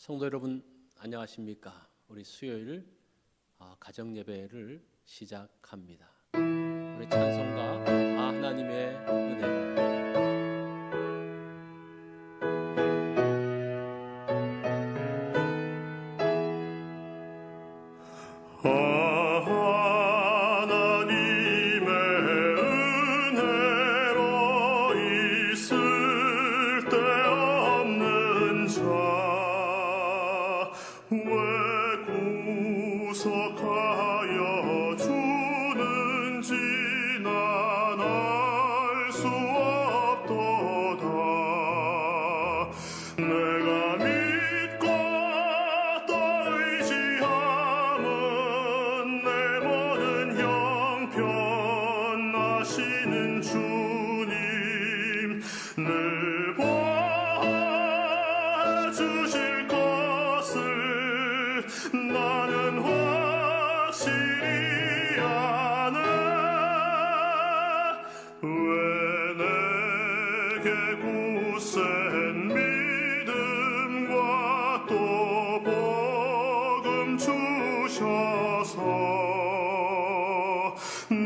성도 여러분 안녕하십니까? 우리 수요일 가정 예배를 시작합니다. 우리 찬송가 하나님의 은혜로 구속하여 주는지 난 알 수 없도다. 내가 믿고 또 의지함은 내 모든 형편하시는 주님 늘 보아주실 것을 나는 확실히 아네. 왜 내게 굳센 믿음과 또 복음 주셔서 내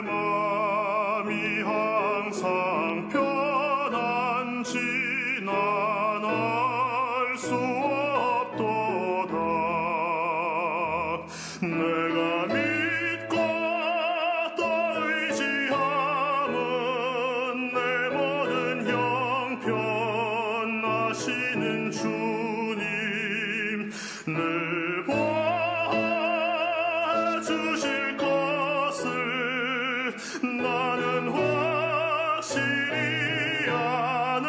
맘이 항상 편한지 난 알 수 없도다. 내가 믿고 또 의지함은 내 모든 형편하시는 주님 늘 보아주실 것을 나는 확실히 아네.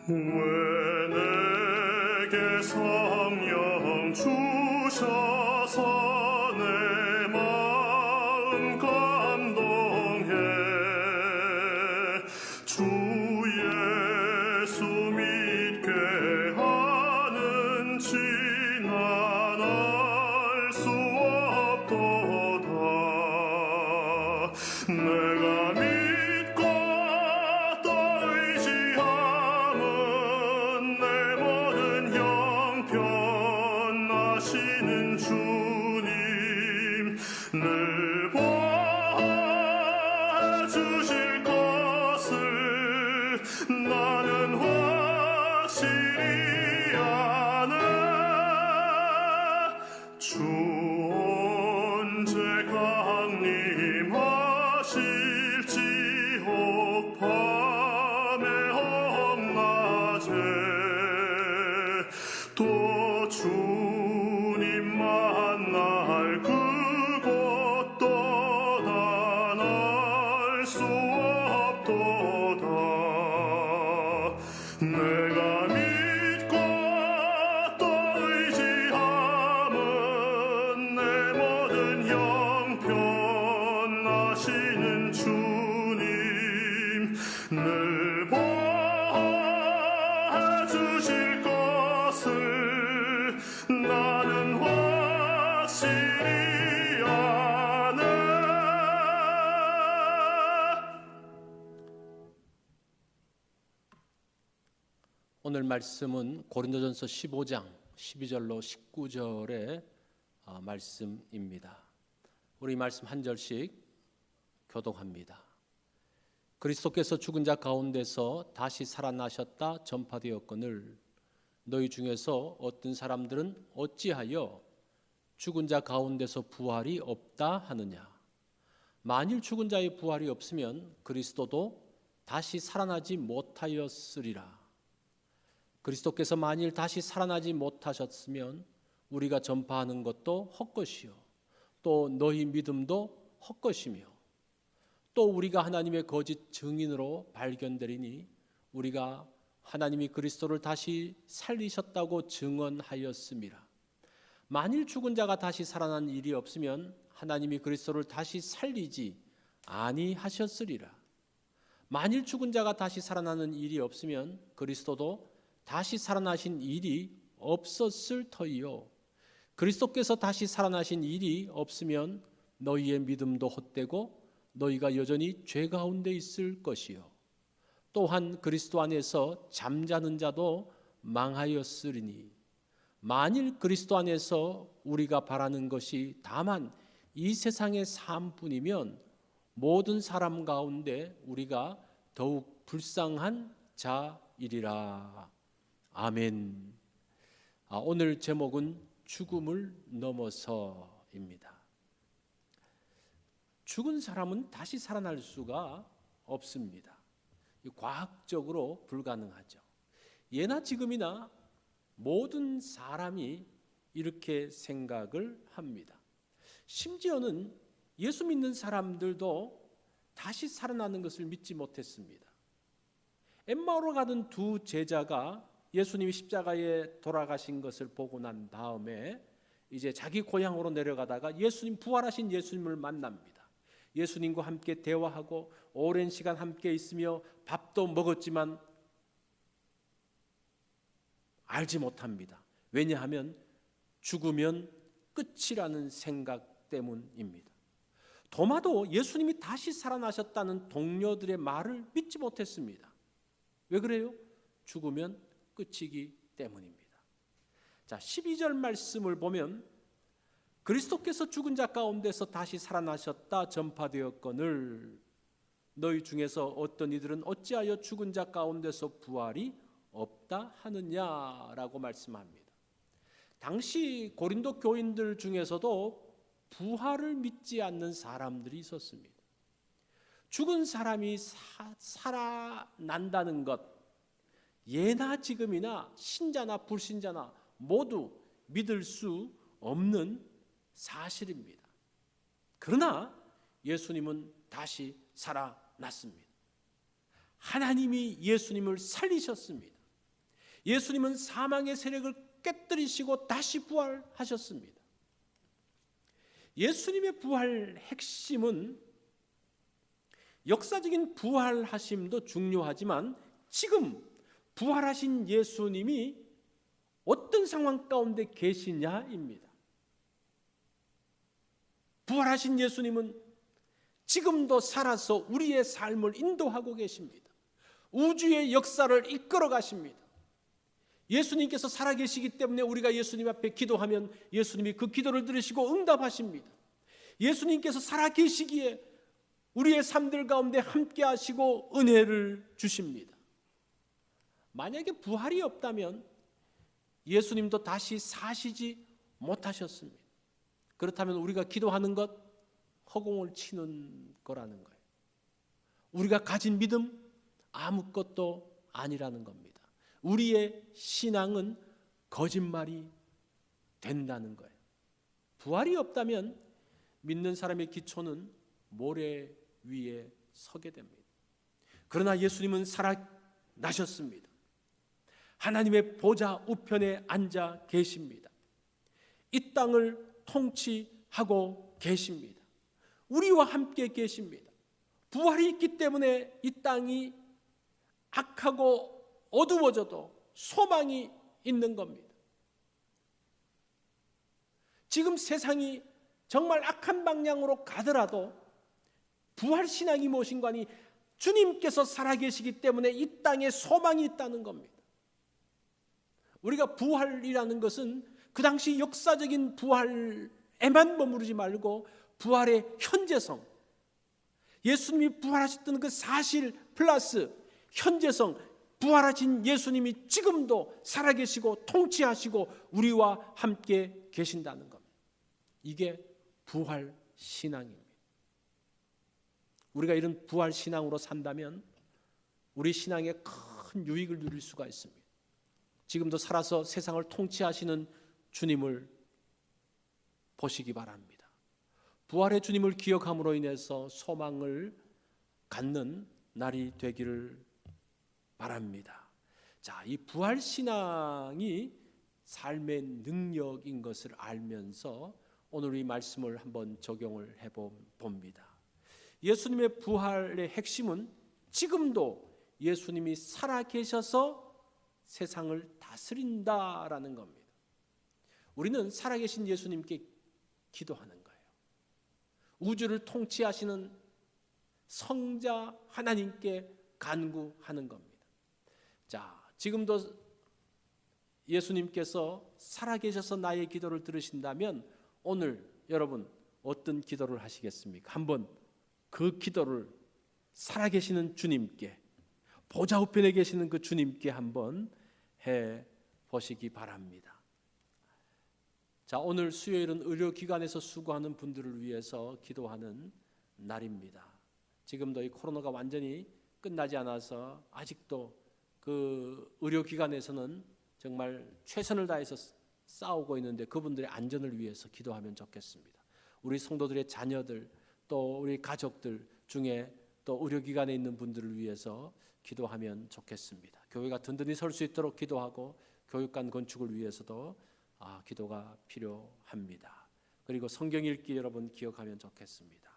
왜 내게 성령 주셔서 내 마음 감동해 주 예수 믿게 하는지 난 알 수 없도다. 내가 믿고 또 의지함은 내 모든 형편하시는 주님 늘 보아주실 것을 나는 확실히 아네. 주 언제 강림하실지 혹 밤에 혹 낮에 또 주님 만날 그곳도 난 알 수 없도다. 내가 믿고 또 의지함은 내 모든 형편하시는 주님 늘 보아주실 것을 나는 확실히 아네. 오늘 말씀은 고린도전서 15장 12절로 19절의 말씀입니다. 우리 말씀 한 절씩 교독합니다. 그리스도께서 죽은 자 가운데서 다시 살아나셨다 전파되었거늘 너희 중에서 어떤 사람들은 어찌하여 죽은 자 가운데서 부활이 없다 하느냐. 만일 죽은 자의 부활이 없으면 그리스도도 다시 살아나지 못하였으리라. 그리스도께서 만일 다시 살아나지 못하셨으면 우리가 전파하는 것도 헛것이요 또 너희 믿음도 헛것이며 또 우리가 하나님의 거짓 증인으로 발견되리니 우리가 하나님이 그리스도를 다시 살리셨다고 증언하였습니다. 만일 죽은 자가 다시 살아난 일이 없으면 하나님이 그리스도를 다시 살리지 아니하셨으리라. 만일 죽은 자가 다시 살아나는 일이 없으면 그리스도도 다시 살아나신 일이 없었을 터이요 그리스도께서 다시 살아나신 일이 없으면 너희의 믿음도 헛되고 너희가 여전히 죄 가운데 있을 것이요 또한 그리스도 안에서 잠자는 자도 망하였으리니 만일 그리스도 안에서 우리가 바라는 것이 다만 이 세상의 삶뿐이면 모든 사람 가운데 우리가 더욱 불쌍한 자이리라. 아멘. 오늘 제목은 죽음을 넘어서입니다. 죽은 사람은 다시 살아날 수가 없습니다. 과학적으로 불가능하죠. 예나 지금이나 모든 사람이 이렇게 생각을 합니다. 심지어는 예수 믿는 사람들도 다시 살아나는 것을 믿지 못했습니다. 엠마오로 가던 두 제자가 예수님이 십자가에 돌아가신 것을 보고 난 다음에 이제 자기 고향으로 내려가다가 부활하신 예수님을 만납니다. 예수님과 함께 대화하고 오랜 시간 함께 있으며 밥도 먹었지만 알지 못합니다. 왜냐하면 죽으면 끝이라는 생각 때문입니다. 도마도 예수님이 다시 살아나셨다는 동료들의 말을 믿지 못했습니다. 왜 그래요? 죽으면 끝이기 때문입니다. 자, 12절 말씀을 보면 그리스도께서 죽은 자 가운데서 다시 살아나셨다 전파되었거늘 너희 중에서 어떤 이들은 어찌하여 죽은 자 가운데서 부활이 없다 하느냐라고 말씀합니다. 당시 고린도 교인들 중에서도 부활을 믿지 않는 사람들이 있었습니다. 죽은 사람이 살아난다는 것, 예나 지금이나 신자나 불신자나 모두 믿을 수 없는 사실입니다. 그러나 예수님은 다시 살아났습니다. 하나님이 예수님을 살리셨습니다. 예수님은 사망의 세력을 깨뜨리시고 다시 부활하셨습니다. 예수님의 부활 핵심은 역사적인 부활하심도 중요하지만 지금 부활하신 예수님이 어떤 상황 가운데 계시냐입니다. 부활하신 예수님은 지금도 살아서 우리의 삶을 인도하고 계십니다. 우주의 역사를 이끌어 가십니다. 예수님께서 살아계시기 때문에 우리가 예수님 앞에 기도하면 예수님이 그 기도를 들으시고 응답하십니다. 예수님께서 살아계시기에 우리의 삶들 가운데 함께 하시고 은혜를 주십니다. 만약에 부활이 없다면 예수님도 다시 사시지 못하셨습니다. 그렇다면 우리가 기도하는 것 허공을 치는 거라는 거예요. 우리가 가진 믿음 아무것도 아니라는 겁니다. 우리의 신앙은 거짓말이 된다는 거예요. 부활이 없다면 믿는 사람의 기초는 모래 위에 서게 됩니다. 그러나 예수님은 살아나셨습니다. 하나님의 보좌 우편에 앉아 계십니다. 이 땅을 통치하고 계십니다. 우리와 함께 계십니다. 부활이 있기 때문에 이 땅이 악하고 어두워져도 소망이 있는 겁니다. 지금 세상이 정말 악한 방향으로 가더라도 부활신앙이 무엇인가 하니 주님께서 살아계시기 때문에 이 땅에 소망이 있다는 겁니다. 우리가 부활이라는 것은 그 당시 역사적인 부활에만 머무르지 말고 부활의 현재성, 예수님이 부활하셨던 그 사실 플러스 현재성, 부활하신 예수님이 지금도 살아계시고 통치하시고 우리와 함께 계신다는 겁니다. 이게 부활신앙입니다. 우리가 이런 부활신앙으로 산다면 우리 신앙에 큰 유익을 누릴 수가 있습니다. 지금도 살아서 세상을 통치하시는 주님을 보시기 바랍니다. 부활의 주님을 기억함으로 인해서 소망을 갖는 날이 되기를 바랍니다. 자, 이 부활신앙이 삶의 능력인 것을 알면서 오늘 이 말씀을 한번 적용을 해봅니다. 예수님의 부활의 핵심은 지금도 예수님이 살아계셔서 세상을 다스린다라는 겁니다. 우리는 살아계신 예수님께 기도하는 거예요. 우주를 통치하시는 성자 하나님께 간구하는 겁니다. 자, 지금도 예수님께서 살아계셔서 나의 기도를 들으신다면 오늘 여러분 어떤 기도를 하시겠습니까? 한번 그 기도를 살아계시는 주님께, 보좌 우편에 계시는 그 주님께 한번 해 보시기 바랍니다. 자, 오늘 수요일은 의료기관에서 수고하는 분들을 위해서 기도하는 날입니다. 지금도 이 코로나가 완전히 끝나지 않아서 아직도 그 의료기관에서는 정말 최선을 다해서 싸우고 있는데 그분들의 안전을 위해서 기도하면 좋겠습니다. 우리 성도들의 자녀들 또 우리 가족들 중에 또 의료기관에 있는 분들을 위해서 기도하면 좋겠습니다. 교회가 든든히 설 수 있도록 기도하고 교육관 건축을 위해서도 기도가 필요합니다. 그리고 성경 읽기 여러분 기억하면 좋겠습니다.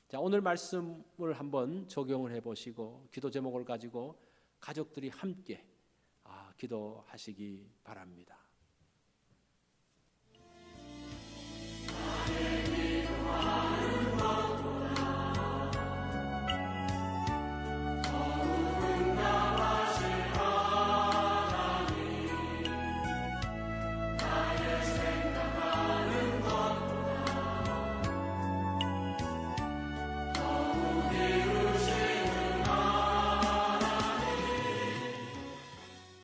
자, 오늘 말씀을 한번 적용을 해보시고 기도 제목을 가지고 가족들이 함께 기도하시기 바랍니다.